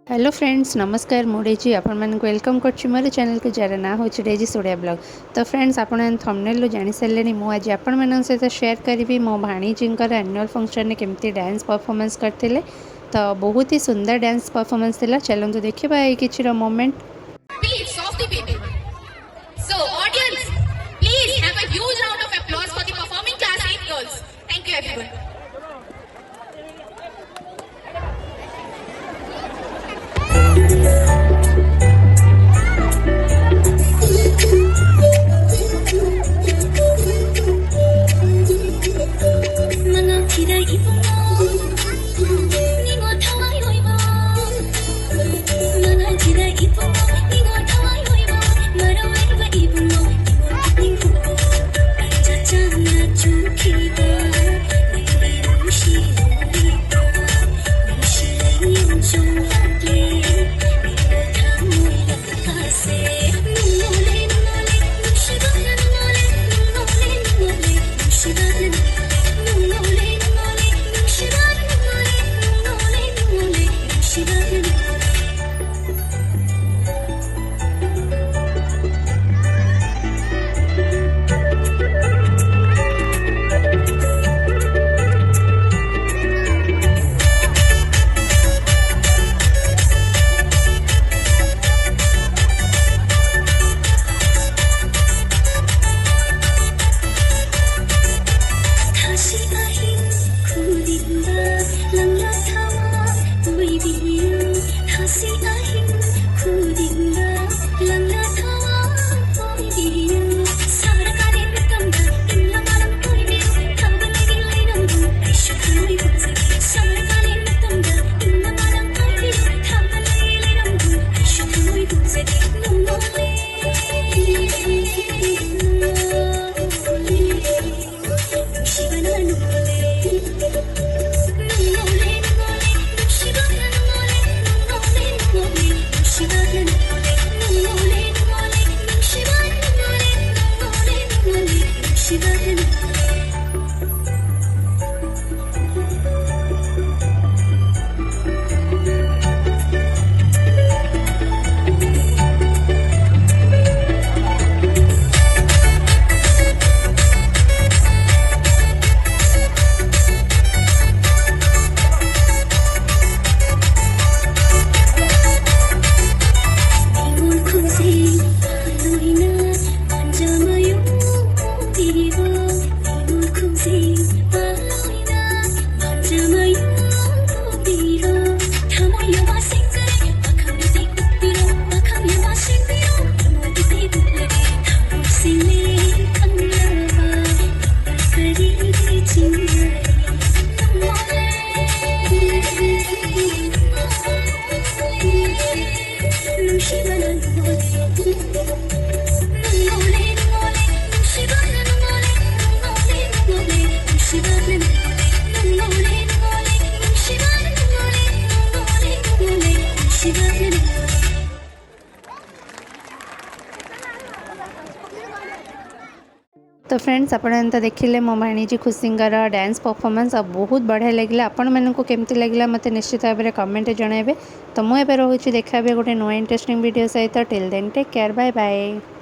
Hello friends नमस्कार मु Daisy आपण वेलकम करछि मोर चैनल को जार ना हो डेजी सोडिया ब्लॉग। तो फ्रेंड्स आपण थंबनेल रो जानि सारे मु आज आपण मन सहित शेयर करी मो भाणीजी एनुअल फंक्शन केमती डांस परफॉर्मेंस करते। तो बहुत ही सुंदर डांस परफॉर्मेंस थिला। चलंतु देखिबा ए किछि moment. Please, softy people. So, audience, please have a huge round of applause for the performing class 8 girls. Thank you, everyone. तो फ्रेंड्स आपण तो देखिले मो भाणीजी खुशींगर डांस परफॉर्मेंस बहुत बढ़िया लगे। आपण मानक केमती लगे मत निश्चित भाव में कमेंट जनइबे। तो मुझे रोचे देखा गोटे नुआ इंटरेस्टिंग वीडियो सहित। Till then take care bye bye.